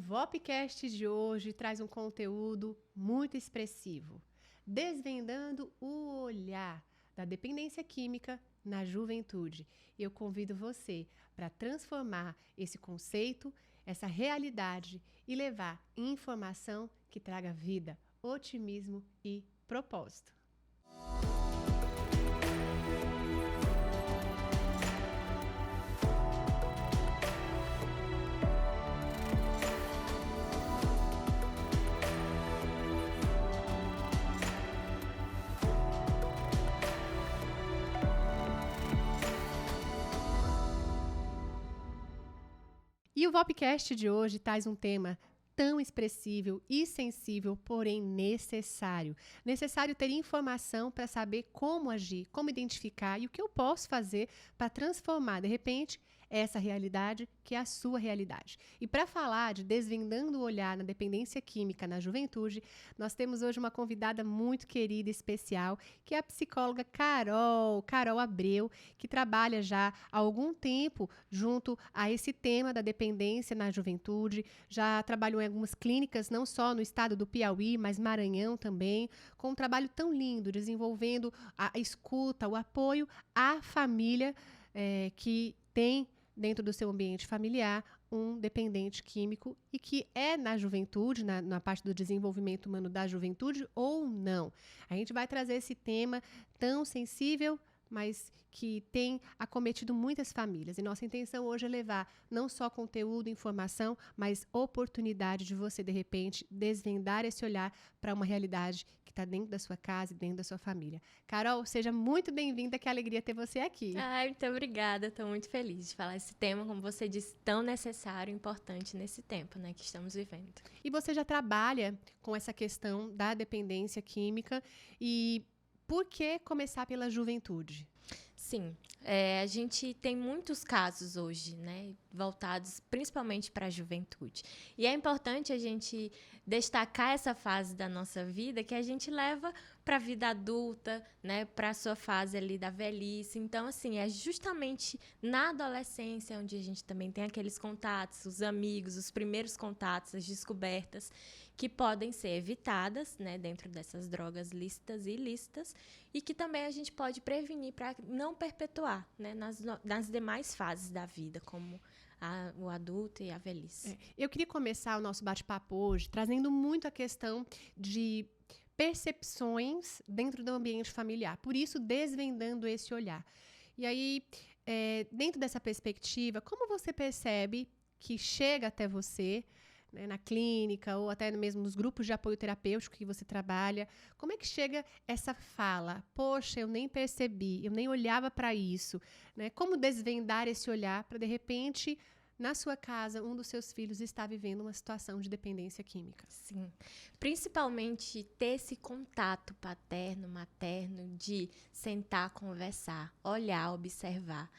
Vopcast de hoje traz um conteúdo muito expressivo, desvendando o olhar da dependência química na juventude. Eu convido você para transformar esse conceito, essa realidade e levar informação que traga vida, otimismo e propósito. E o Vopcast de hoje traz um tema tão expressivo e sensível, porém necessário. Necessário ter informação para saber como agir, como identificar e o que eu posso fazer para transformar, de repente, essa realidade que é a sua realidade. E para falar de desvendando o olhar na dependência química na juventude, nós temos hoje uma convidada muito querida e especial, que é a psicóloga Carol Abreu, que trabalha já há algum tempo junto a esse tema da dependência na juventude, já trabalhou em algumas clínicas, não só no estado do Piauí, mas Maranhão também, com um trabalho tão lindo, desenvolvendo a escuta, o apoio à família que tem dentro do seu ambiente familiar um dependente químico e que é na juventude, na parte do desenvolvimento humano da juventude ou não. A gente vai trazer esse tema tão sensível, mas que tem acometido muitas famílias. E nossa intenção hoje é levar não só conteúdo, informação, mas oportunidade de você, de repente, desvendar esse olhar para uma realidade que está dentro da sua casa e dentro da sua família. Carol, seja muito bem-vinda, que alegria ter você aqui. Ai, muito obrigada, estou muito feliz de falar esse tema, como você disse, tão necessário e importante nesse tempo, né, que estamos vivendo. E você já trabalha com essa questão da dependência química e por que começar pela juventude? Sim, a gente tem muitos casos hoje, né, voltados principalmente para a juventude. E é importante a gente destacar essa fase da nossa vida que a gente leva para a vida adulta, né, para a sua fase ali da velhice. Então, assim, é justamente na adolescência onde a gente também tem aqueles contatos, os amigos, os primeiros contatos, as descobertas que podem ser evitadas, né, dentro dessas drogas lícitas e ilícitas e que também a gente pode prevenir para não perpetuar, né, nas demais fases da vida, como o adulto e a velhice. Eu queria começar o nosso bate-papo hoje trazendo muito a questão de percepções dentro do ambiente familiar. Por isso, desvendando esse olhar. E aí, dentro dessa perspectiva, como você percebe que chega até você, né, na clínica ou até mesmo nos grupos de apoio terapêutico que você trabalha, como é que chega essa fala? Poxa, eu nem percebi, eu nem olhava para isso, né? Como desvendar esse olhar para, de repente, na sua casa, um dos seus filhos está vivendo uma situação de dependência química? Sim, principalmente ter esse contato paterno, materno, de sentar, conversar, olhar, observar.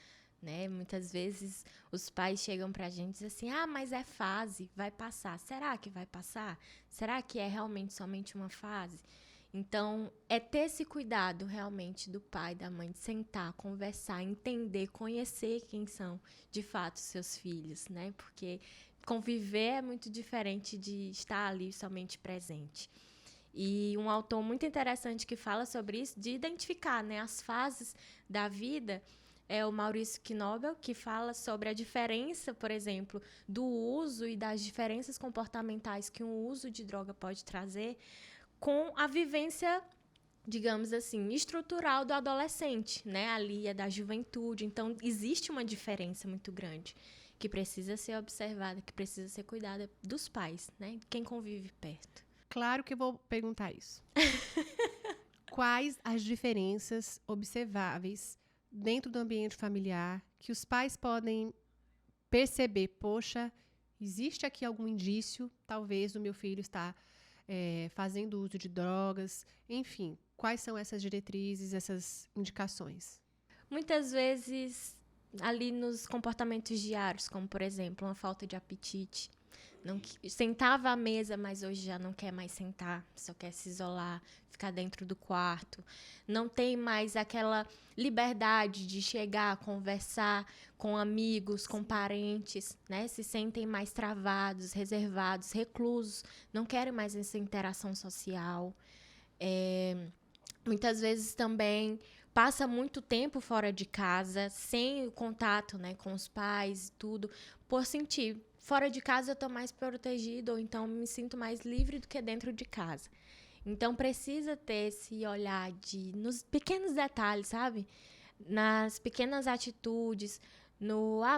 Né? Muitas vezes os pais chegam pra gente e dizem assim, mas é fase, vai passar. Será que vai passar? Será que é realmente somente uma fase? Então, é ter esse cuidado realmente do pai, da mãe, de sentar, conversar, entender, conhecer quem são de fato seus filhos, né? Porque conviver é muito diferente de estar ali somente presente. E um autor muito interessante que fala sobre isso, de identificar, né, as fases da vida, é o Maurício Knobel, que fala sobre a diferença, por exemplo, do uso e das diferenças comportamentais que um uso de droga pode trazer com a vivência, digamos assim, estrutural do adolescente, né? Ali é da juventude. Então, existe uma diferença muito grande que precisa ser observada, que precisa ser cuidada dos pais, né? Quem convive perto. Claro que eu vou perguntar isso. Quais as diferenças observáveis dentro do ambiente familiar que os pais podem perceber? Poxa, existe aqui algum indício, talvez, do meu filho estar fazendo uso de drogas. Enfim, quais são essas diretrizes, essas indicações? Muitas vezes, ali nos comportamentos diários, como, por exemplo, uma falta de apetite, Sentava à mesa, mas hoje já não quer mais sentar, só quer se isolar, ficar dentro do quarto. Não tem mais aquela liberdade de chegar, conversar com amigos, com parentes, né? Se sentem mais travados, reservados, reclusos, não querem mais essa interação social. Muitas vezes também passa muito tempo fora de casa, sem o contato, né, com os pais e tudo, por sentir, fora de casa eu tô mais protegido, ou então me sinto mais livre do que dentro de casa. Então precisa ter esse olhar nos pequenos detalhes, sabe? Nas pequenas atitudes,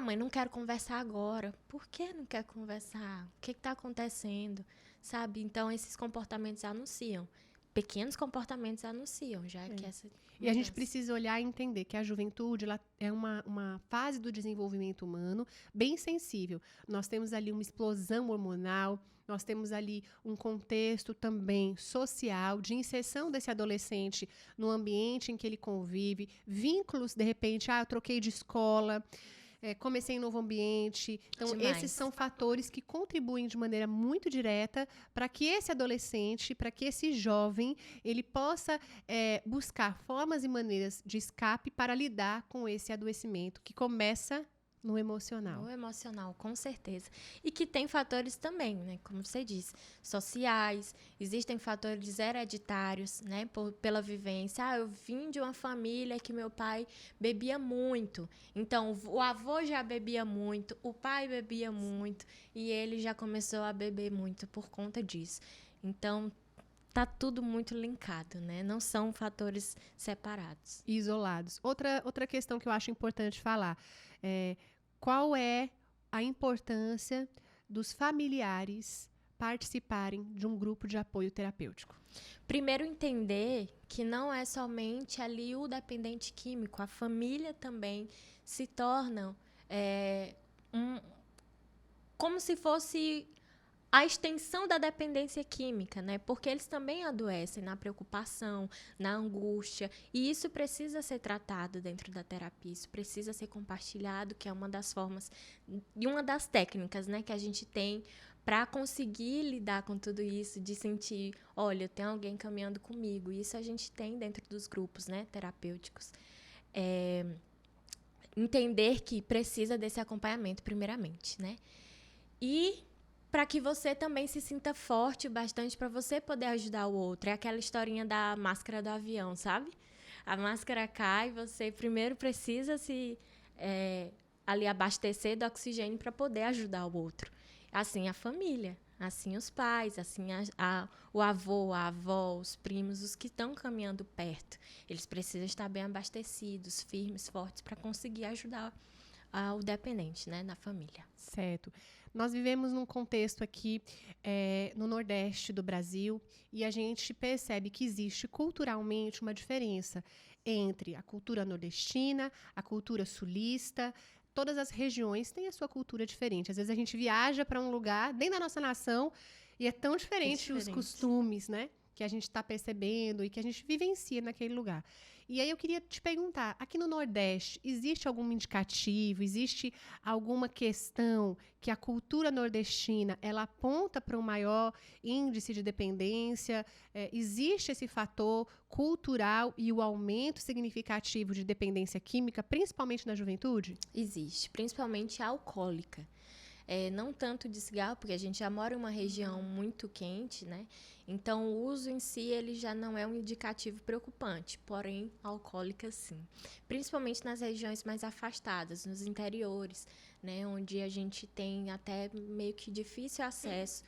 mãe, não quero conversar agora. Por que não quer conversar? O que está acontecendo? Sabe? Então esses comportamentos anunciam. Pequenos comportamentos anunciam, já que essa E a gente precisa olhar e entender que a juventude ela é uma fase do desenvolvimento humano bem sensível. Nós temos ali uma explosão hormonal, nós temos ali um contexto também social de inserção desse adolescente no ambiente em que ele convive, vínculos, de repente, eu troquei de escola, comecei em novo ambiente. Então, Demais. esses são fatores que contribuem de maneira muito direta para que esse adolescente, para que esse jovem, ele possa buscar formas e maneiras de escape para lidar com esse adoecimento que começa no emocional. No emocional, com certeza. E que tem fatores também, né? Como você disse, sociais, existem fatores hereditários, né? Pela vivência. Eu vim de uma família que meu pai bebia muito. Então, o avô já bebia muito, o pai bebia muito, e ele já começou a beber muito por conta disso. Então, tá tudo muito linkado, né? Não são fatores separados. Isolados. Outra questão que eu acho importante falar qual é a importância dos familiares participarem de um grupo de apoio terapêutico? Primeiro, entender que não é somente ali o dependente químico, a família também se torna como se fosse a extensão da dependência química, né? Porque eles também adoecem na preocupação, na angústia, e isso precisa ser tratado dentro da terapia, isso precisa ser compartilhado, que é uma das formas e uma das técnicas, né, que a gente tem para conseguir lidar com tudo isso, de sentir, olha, tem alguém caminhando comigo, e isso a gente tem dentro dos grupos, né, terapêuticos. Entender que precisa desse acompanhamento, primeiramente, né? E para que você também se sinta forte bastante para você poder ajudar o outro. É aquela historinha da máscara do avião, sabe? A máscara cai, você primeiro precisa se ali abastecer do oxigênio para poder ajudar o outro. Assim a família, assim os pais, assim o avô, a avó, os primos, os que estão caminhando perto. Eles precisam estar bem abastecidos, firmes, fortes, para conseguir ajudar o dependente, né, na família. Certo. Nós vivemos num contexto aqui no Nordeste do Brasil e a gente percebe que existe culturalmente uma diferença entre a cultura nordestina, a cultura sulista. Todas as regiões têm a sua cultura diferente. Às vezes a gente viaja para um lugar dentro da nossa nação e é tão diferente os costumes, né, que a gente está percebendo e que a gente vivencia naquele lugar. E aí eu queria te perguntar, aqui no Nordeste, existe algum indicativo, existe alguma questão que a cultura nordestina, ela aponta para um maior índice de dependência? Existe esse fator cultural e o aumento significativo de dependência química, principalmente na juventude? Existe, principalmente a alcoólica. Não tanto de cigarro, porque a gente já mora em uma região muito quente, né? Então, o uso em si, ele já não é um indicativo preocupante, porém, alcoólica sim. Principalmente nas regiões mais afastadas, nos interiores, né? Onde a gente tem até meio que difícil acesso.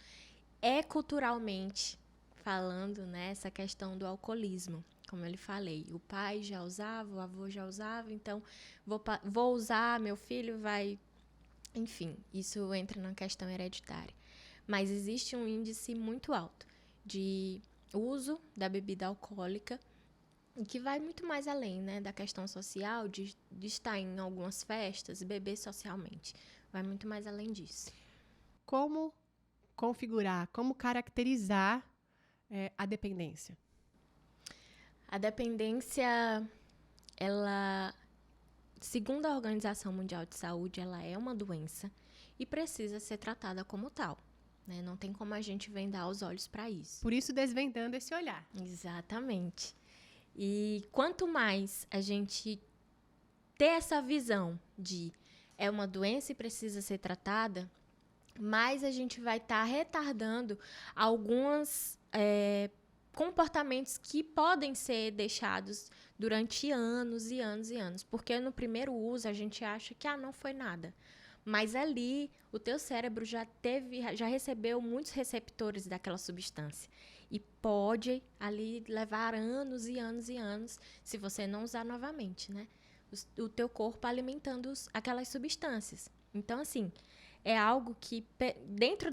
Culturalmente falando, né? Essa questão do alcoolismo. Como eu lhe falei, o pai já usava, o avô já usava, então vou usar, meu filho vai... Enfim, isso entra na questão hereditária. Mas existe um índice muito alto de uso da bebida alcoólica, que vai muito mais além, né, da questão social, de estar em algumas festas e beber socialmente. Vai muito mais além disso. Como configurar, como caracterizar a dependência? A dependência, ela... Segundo a Organização Mundial de Saúde, ela é uma doença e precisa ser tratada como tal, né? Não tem como a gente vendar os olhos para isso. Por isso, desvendando esse olhar. Exatamente. E quanto mais a gente ter essa visão de é uma doença e precisa ser tratada, mais a gente vai estar retardando alguns comportamentos que podem ser deixados durante anos e anos e anos. Porque no primeiro uso a gente acha que não foi nada. Mas ali o teu cérebro já recebeu muitos receptores daquela substância. E pode ali levar anos e anos e anos, se você não usar novamente, né? O teu corpo alimentando aquelas substâncias. Então, assim, é algo que dentro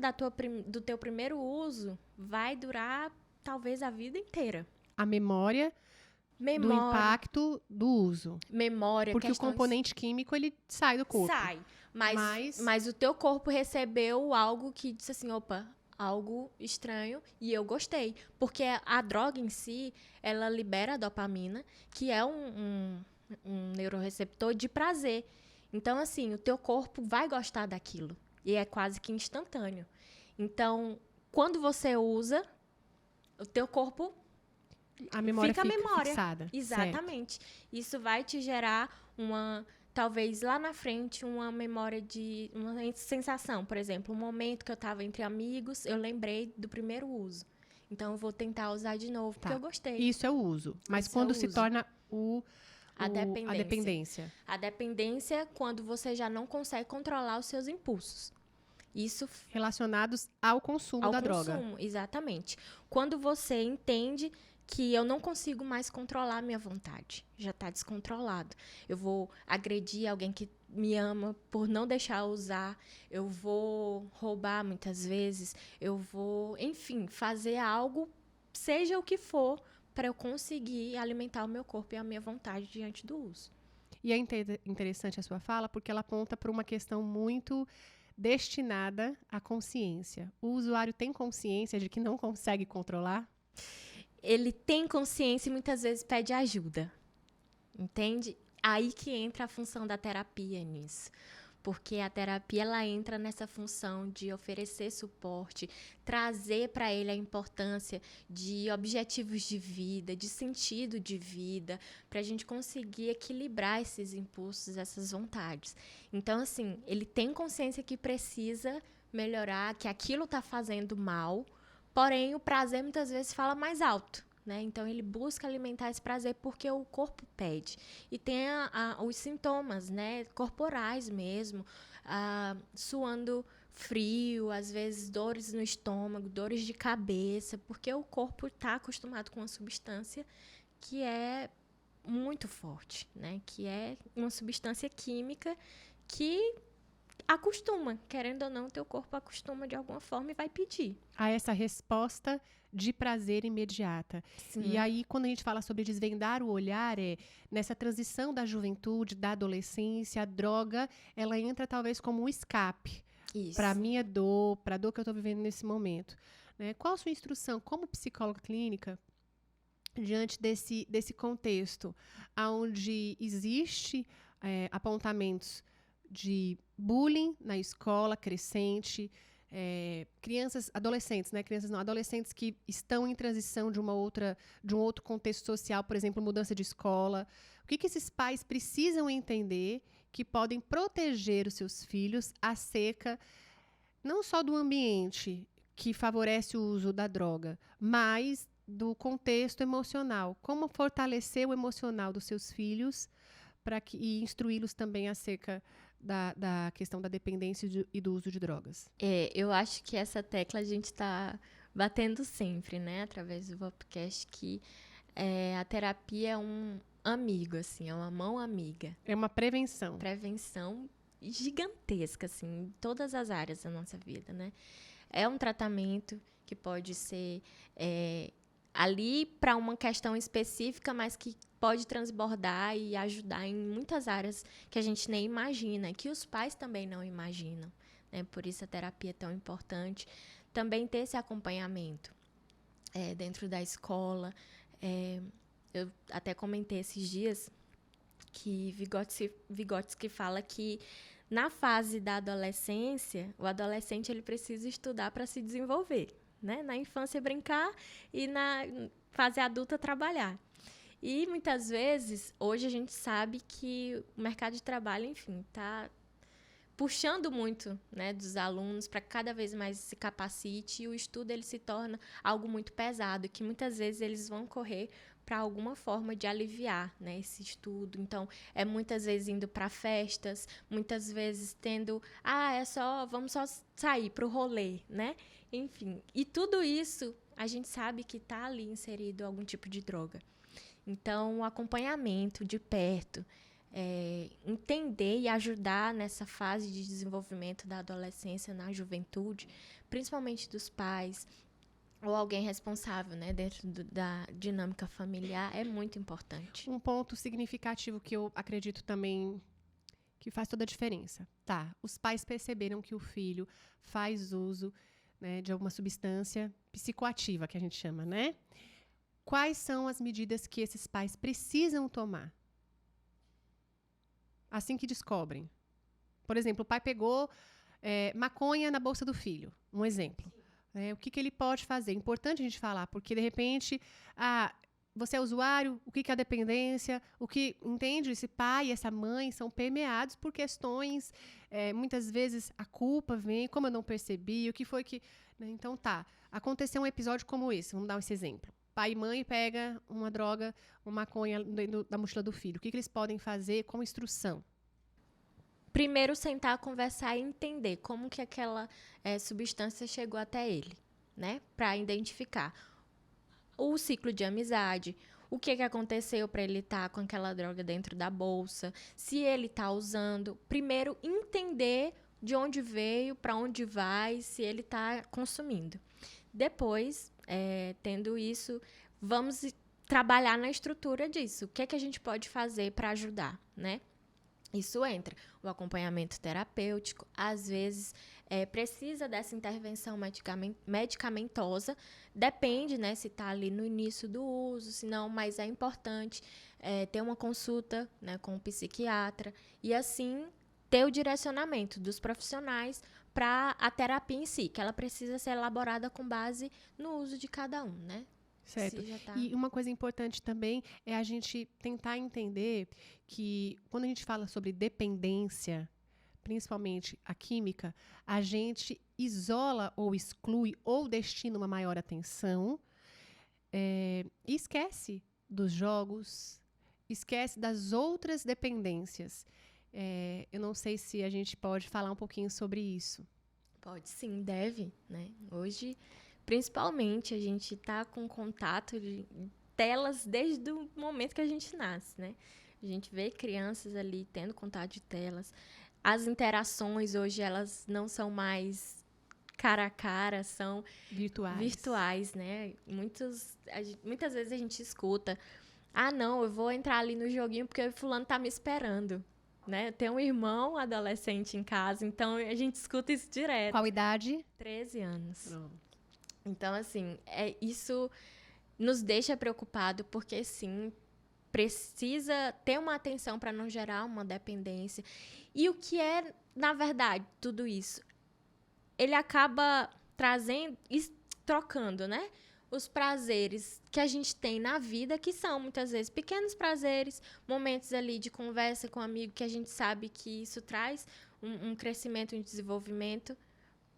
do teu primeiro uso vai durar talvez a vida inteira. A memória do impacto do uso. Porque o componente químico, ele sai do corpo. Sai. Mas o teu corpo recebeu algo que disse assim, opa, algo estranho, e eu gostei. Porque a droga em si, ela libera a dopamina, que é um neuroreceptor de prazer. Então, assim, o teu corpo vai gostar daquilo. E é quase que instantâneo. Então, quando você usa, o teu corpo a memória fica memória fixada. Exatamente. Certo. Isso vai te gerar talvez lá na frente, uma memória de uma sensação. Por exemplo, um momento que eu estava entre amigos, eu lembrei do primeiro uso. Então, eu vou tentar usar de novo, porque eu gostei. Isso é o uso. Mas quando se torna a dependência. A dependência é quando você já não consegue controlar os seus impulsos. Isso relacionados ao consumo da droga. Exatamente. Quando você entende que eu não consigo mais controlar a minha vontade. Já está descontrolado. Eu vou agredir alguém que me ama por não deixar eu usar. Eu vou roubar muitas vezes. Eu vou, enfim, fazer algo, seja o que for, para eu conseguir alimentar o meu corpo e a minha vontade diante do uso. E é interessante a sua fala, porque ela aponta para uma questão muito destinada à consciência. O usuário tem consciência de que não consegue controlar? Ele tem consciência e muitas vezes pede ajuda, entende? Aí que entra a função da terapia nisso. Porque a terapia, ela entra nessa função de oferecer suporte, trazer para ele a importância de objetivos de vida, de sentido de vida, para a gente conseguir equilibrar esses impulsos, essas vontades. Então, assim, ele tem consciência que precisa melhorar, que aquilo está fazendo mal, porém, o prazer muitas vezes fala mais alto, né? Então, ele busca alimentar esse prazer porque o corpo pede. E tem os sintomas, né? Corporais mesmo, suando frio, às vezes dores no estômago, dores de cabeça, porque o corpo está acostumado com uma substância que é muito forte, né? Que é uma substância química que acostuma, querendo ou não, teu corpo acostuma de alguma forma e vai pedir. A essa resposta de prazer imediata. Sim. E aí, quando a gente fala sobre desvendar o olhar, nessa transição da juventude, da adolescência, a droga, ela entra talvez como um escape para a minha dor, para a dor que eu estou vivendo nesse momento. Né? Qual a sua instrução como psicóloga clínica diante desse contexto, onde existe apontamentos de bullying na escola crescente, adolescentes que estão em transição de um outro contexto social, por exemplo, mudança de escola. O que esses pais precisam entender que podem proteger os seus filhos acerca não só do ambiente que favorece o uso da droga, mas do contexto emocional. Como fortalecer o emocional dos seus filhos e instruí-los também acerca da questão da dependência e do uso de drogas. Eu acho que essa tecla a gente está batendo sempre, né? Através do Vopcast, que a terapia é um amigo, assim, é uma mão amiga. É uma prevenção. Prevenção gigantesca, assim, em todas as áreas da nossa vida, né? É um tratamento que pode ser ali para uma questão específica, mas que pode transbordar e ajudar em muitas áreas que a gente nem imagina, que os pais também não imaginam, né? Por isso a terapia é tão importante. Também ter esse acompanhamento dentro da escola. Eu até comentei esses dias que Vygotsky fala que Na fase da adolescência, o adolescente ele precisa estudar para se desenvolver, né? Na infância brincar e na fase adulta trabalhar. E muitas vezes, hoje a gente sabe que o mercado de trabalho, enfim, está puxando muito, né, dos alunos para cada vez mais se capacite, e o estudo ele se torna algo muito pesado, que muitas vezes eles vão correr para alguma forma de aliviar, né, esse estudo. Então, é muitas vezes indo para festas, muitas vezes tendo, vamos só sair para o rolê, né? Enfim, e tudo isso a gente sabe que está ali inserido algum tipo de droga. Então, o acompanhamento de perto, entender e ajudar nessa fase de desenvolvimento da adolescência, na juventude, principalmente dos pais ou alguém responsável, né, dentro da dinâmica familiar, é muito importante. Um ponto significativo que eu acredito também que faz toda a diferença. Tá, os pais perceberam que o filho faz uso, né, de alguma substância psicoativa, que a gente chama, né? Quais são as medidas que esses pais precisam tomar? Assim que descobrem. Por exemplo, o pai pegou maconha na bolsa do filho. Um exemplo. O que ele pode fazer? É importante a gente falar, porque, de repente, você é usuário, o que é a dependência, entende? Esse pai e essa mãe são permeados por questões, muitas vezes a culpa vem, como eu não percebi, o que foi que... Né? Então, aconteceu um episódio como esse, vamos dar esse exemplo. Pai e mãe pega uma droga, uma maconha da mochila do filho. O que eles podem fazer com instrução? Primeiro, sentar, conversar e entender como que aquela substância chegou até ele, né? Para identificar o ciclo de amizade, o que aconteceu para ele estar com aquela droga dentro da bolsa, se ele está usando. Primeiro, entender de onde veio, para onde vai, se ele está consumindo. Depois, tendo isso, vamos trabalhar na estrutura disso. O que a gente pode fazer para ajudar, né? Isso entra o acompanhamento terapêutico, às vezes precisa dessa intervenção medicamentosa, depende, né, se está ali no início do uso, se não, mas é importante ter uma consulta, né, com o psiquiatra e assim ter o direcionamento dos profissionais para a terapia em si, que ela precisa ser elaborada com base no uso de cada um, né? Certo. E uma coisa importante também é a gente tentar entender que quando a gente fala sobre dependência, principalmente a química, a gente isola ou exclui ou destina uma maior atenção e esquece dos jogos, esquece das outras dependências. Eu não sei se a gente pode falar um pouquinho sobre isso. Pode sim, deve, né? Hoje, principalmente, a gente está com contato de telas desde o momento que a gente nasce, né? A gente vê crianças ali tendo contato de telas. As interações hoje, elas não são mais cara a cara, são virtuais, né? Muitas vezes a gente escuta, não, eu vou entrar ali no joguinho porque o fulano tá me esperando. Né? Tem um irmão adolescente em casa, então a gente escuta isso direto. Qual idade? 13 anos. Então, assim, isso nos deixa preocupado porque, sim, precisa ter uma atenção para não gerar uma dependência. E o que é, na verdade, tudo isso? Ele acaba trazendo e trocando, né? Os prazeres que a gente tem na vida, que são, muitas vezes, pequenos prazeres, momentos ali de conversa com um amigo, que a gente sabe que isso traz um crescimento, um desenvolvimento,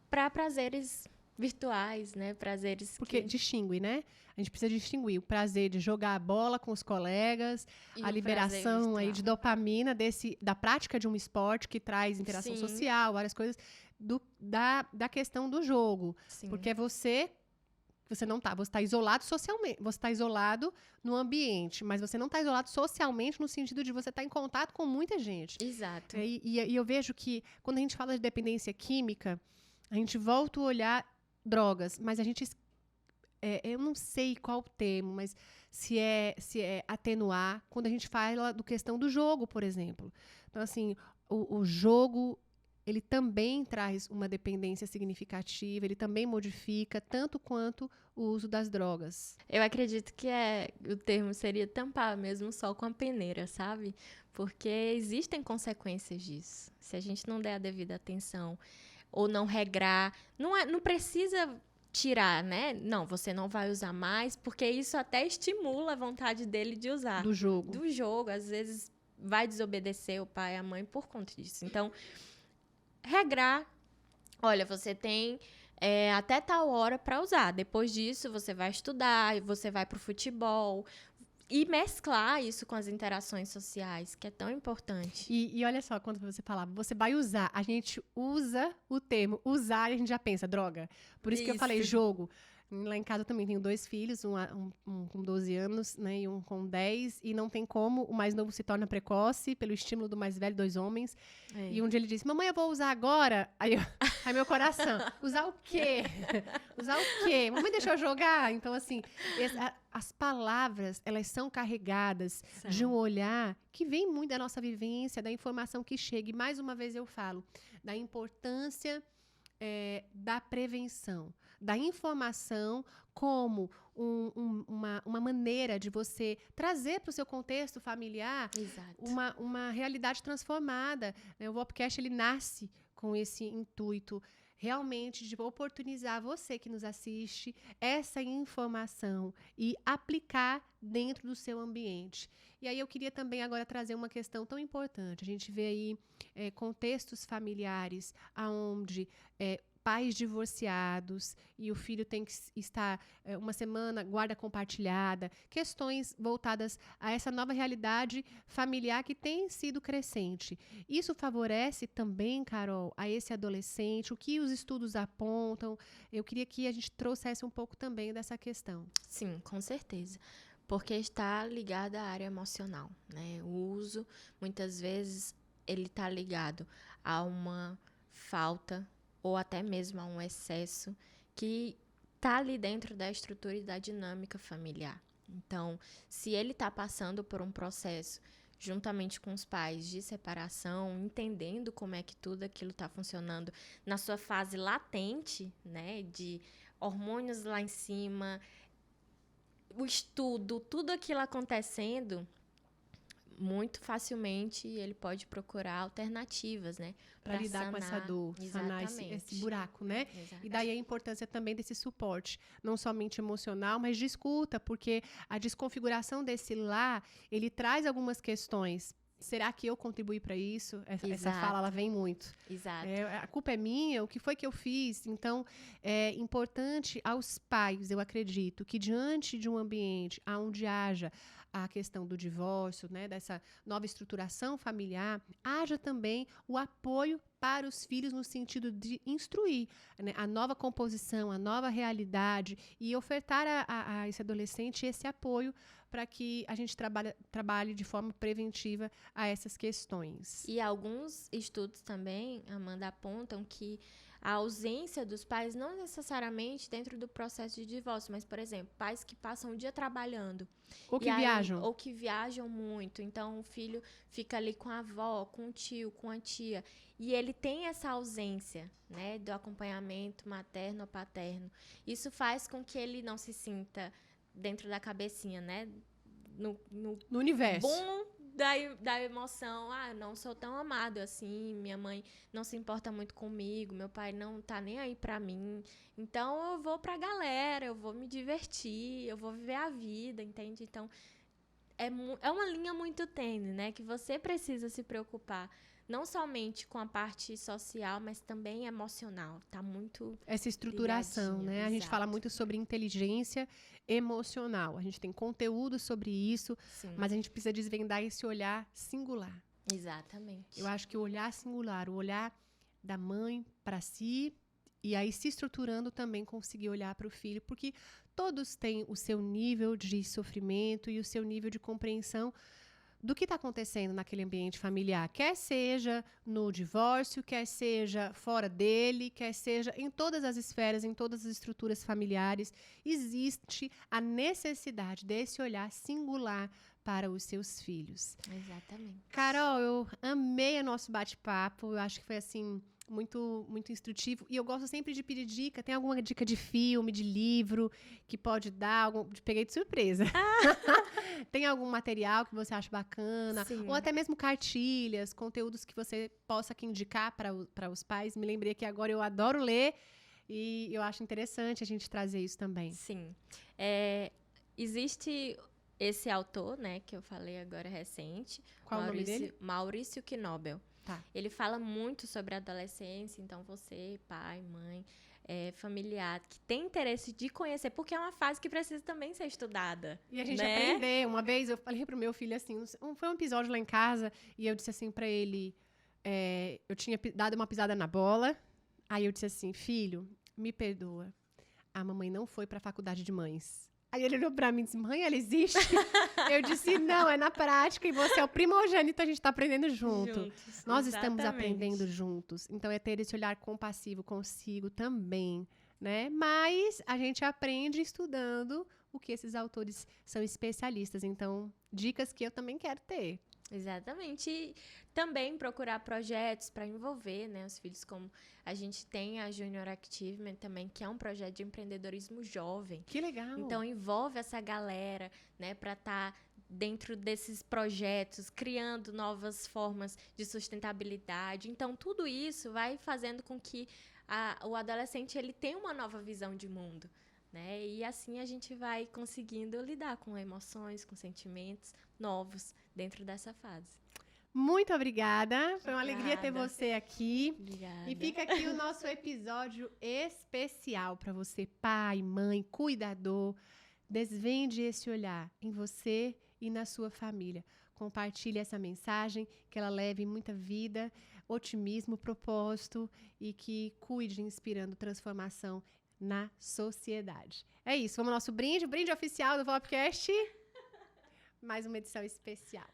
para prazeres virtuais, né? Prazeres porque distingue, né? A gente precisa distinguir o prazer de jogar a bola com os colegas, a liberação aí de dopamina da prática de um esporte que traz interação social, várias coisas, da questão do jogo. Sim. Porque você não tá, você está isolado socialmente, você está isolado no ambiente, mas você não está isolado socialmente no sentido de você estar em contato com muita gente. Exato. E eu vejo que quando a gente fala de dependência química, a gente volta a olhar drogas, mas a gente, eu não sei qual o termo, mas se é atenuar, quando a gente fala do questão do jogo, por exemplo. Então, assim, o jogo ele também traz uma dependência significativa, ele também modifica tanto quanto o uso das drogas. Eu acredito que o termo seria tampar mesmo só com a peneira, sabe? Porque existem consequências disso. Se a gente não der a devida atenção ou não regrar, não precisa tirar, né? Não, você não vai usar mais, porque isso até estimula a vontade dele de usar. Do jogo. Do jogo, às vezes vai desobedecer o pai e a mãe por conta disso. Então, regrar, olha, você tem até tal hora para usar. Depois disso, você vai estudar, você vai para o futebol. E mesclar isso com as interações sociais, que é tão importante. E olha só, quando você falava, você vai usar, a gente usa o termo usar e a gente já pensa, droga. Por isso que eu falei jogo. Lá em casa eu também tenho 2 filhos, um com 12 anos, né, e um com 10, e não tem como, o mais novo se torna precoce pelo estímulo do mais velho, 2 homens. E um dia ele disse, mamãe, eu vou usar agora. Aí meu coração, usar o quê? Usar o quê? Mamãe, deixa eu jogar? Então, assim, as palavras, elas são carregadas de um olhar que vem muito da nossa vivência, da informação que chega. E mais uma vez eu falo da importância da prevenção, da informação como uma maneira de você trazer para o seu contexto familiar uma realidade transformada. O Vopcast, ele nasce com esse intuito realmente de oportunizar você que nos assiste essa informação e aplicar dentro do seu ambiente. E aí eu queria também agora trazer uma questão tão importante. A gente vê aí contextos familiares onde pais divorciados e o filho tem que estar uma semana guarda compartilhada, questões voltadas a essa nova realidade familiar que tem sido crescente. Isso favorece também, Carol, a esse adolescente, o que os estudos apontam. Eu queria que a gente trouxesse um pouco também dessa questão. Sim, com certeza. Porque está ligada à área emocional, né? O uso, muitas vezes, ele está ligado a uma falta ou até mesmo a um excesso que está ali dentro da estrutura e da dinâmica familiar. Então, se ele está passando por um processo, juntamente com os pais, de separação, entendendo como é que tudo aquilo está funcionando na sua fase latente, né, de hormônios lá em cima, o estudo, tudo aquilo acontecendo, muito facilmente ele pode procurar alternativas, né? Para lidar com essa dor, sanar esse buraco, né? E daí a importância também desse suporte, não somente emocional, mas de escuta, porque a desconfiguração desse lar, ele traz algumas questões. Será que eu contribuí para isso? Essa fala, ela vem muito. Exato. A culpa é minha? O que foi que eu fiz? Então, é importante aos pais, eu acredito, que diante de um ambiente onde haja a questão do divórcio, né, dessa nova estruturação familiar, haja também o apoio para os filhos no sentido de instruir, né, a nova composição, a nova realidade e ofertar a esse adolescente esse apoio para que a gente trabalhe de forma preventiva a essas questões. E alguns estudos também, Amanda, apontam que a ausência dos pais, não necessariamente dentro do processo de divórcio, mas, por exemplo, pais que passam o dia trabalhando. Ou que viajam. Ou que viajam muito. Então, o filho fica ali com a avó, com o tio, com a tia. E ele tem essa ausência, né, do acompanhamento materno ou paterno. Isso faz com que ele não se sinta dentro da cabecinha, né? No universo. Boom da emoção. Não sou tão amado assim, minha mãe não se importa muito comigo, meu pai não tá nem aí pra mim. Então, eu vou pra galera, eu vou me divertir, eu vou viver a vida, entende? Então, é uma linha muito tênue, né? Que você precisa se preocupar. Não somente com a parte social, mas também emocional. Tá muito essa estruturação, né? Exato. A gente fala muito sobre inteligência emocional. A gente tem conteúdo sobre isso, Sim. Mas a gente precisa desvendar esse olhar singular. Exatamente. Eu acho que o olhar singular, o olhar da mãe para si, e aí se estruturando também conseguir olhar para o filho, porque todos têm o seu nível de sofrimento e o seu nível de compreensão do que está acontecendo naquele ambiente familiar, quer seja no divórcio, quer seja fora dele, quer seja em todas as esferas, em todas as estruturas familiares, existe a necessidade desse olhar singular para os seus filhos. Exatamente. Carol, eu amei o nosso bate-papo, eu acho que foi assim muito instrutivo. E eu gosto sempre de pedir dica. Tem alguma dica de filme, de livro, que pode dar? Peguei de surpresa. Tem algum material que você acha bacana? Sim. Ou até mesmo cartilhas, conteúdos que você possa aqui indicar para os pais? Me lembrei que agora eu adoro ler e eu acho interessante a gente trazer isso também. Sim. Existe esse autor, né, que eu falei agora recente. Qual o nome dele? Maurício Knobel. Tá. Ele fala muito sobre a adolescência, então você, pai, mãe, familiar, que tem interesse de conhecer, porque é uma fase que precisa também ser estudada. E a gente né? aprender. Uma vez eu falei pro meu filho assim, foi um episódio lá em casa, e eu disse assim pra ele, eu tinha dado uma pisada na bola, aí eu disse assim, filho, me perdoa, a mamãe não foi pra faculdade de mães. Aí ele olhou pra mim e disse, mãe, ela existe? Eu disse, não, é na prática, e você é o primogênito, a gente tá aprendendo junto. Nós estamos aprendendo juntos. Então, é ter esse olhar compassivo consigo também, né? Mas a gente aprende estudando o que esses autores são especialistas. Então, dicas que eu também quero ter. Exatamente. E também procurar projetos para envolver, né, os filhos, como a gente tem a Junior Activement também, que é um projeto de empreendedorismo jovem. Que legal! Então, envolve essa galera, né, para estar dentro desses projetos, criando novas formas de sustentabilidade. Então, tudo isso vai fazendo com que o adolescente ele tenha uma nova visão de mundo. Né? E assim a gente vai conseguindo lidar com emoções, com sentimentos novos dentro dessa fase. Muito obrigada. Foi uma alegria ter você aqui. Obrigada. E fica aqui o nosso episódio especial para você, pai, mãe, cuidador. Desvende esse olhar em você e na sua família. Compartilhe essa mensagem, que ela leve muita vida, otimismo, propósito e que cuide inspirando transformação na sociedade. É isso, vamos ao nosso brinde, o brinde oficial do Vopcast. Mais uma edição especial.